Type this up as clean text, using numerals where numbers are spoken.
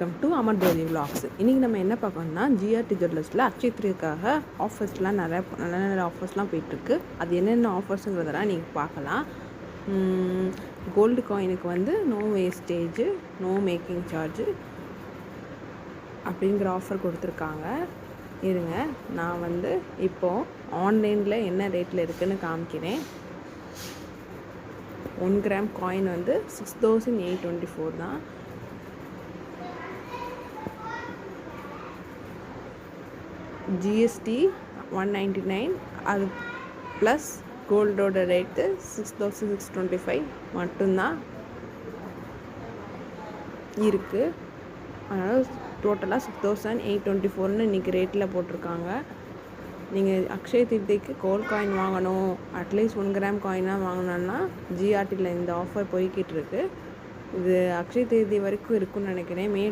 Welcome to Amar Jothi vlogs. இன்றைக்கி நம்ம என்ன பார்க்கணும்னா ஜிஆர்டி ஜுவல்லர்ஸில் அக்ஷயத்ரிக்காக ஆஃபர்ஸ்லாம் நல்ல நல்ல ஆஃபர்ஸ்லாம் போயிட்டுருக்கு. அது என்னென்ன ஆஃபர்ஸுங்கிறதெல்லாம் நீங்கள் பார்க்கலாம். கோல்டு காயினுக்கு வந்து no wastage, no making charge அப்படிங்கிற ஆஃபர் கொடுத்துருக்காங்க. இருங்க, நான் வந்து இப்போது ஆன்லைனில் என்ன ரேட்டில் இருக்குதுன்னு காமிக்கிறேன். 1 கிராம் காயின் வந்து 6824 தான். ஜிஎஸ்டி 199, அது ப்ளஸ் கோல்டோட ரேட்டு 6625 மட்டும்தான் இருக்குது. அதனால் டோட்டலாக 6824ன்னு இன்றைக்கி ரேட்டில் போட்டிருக்காங்க. நீங்கள் அக்ஷய திருதிக்கு கோல்ட் காயின் வாங்கணும், அட்லீஸ்ட் 1 கிராம் காயினாக வாங்கினோன்னா ஜிஆர்டியில் இந்த ஆஃபர் போய்கிட்டு இருக்கு. இது அக்ஷய திருதி வரைக்கும் இருக்குன்னு நினைக்கிறேன். மே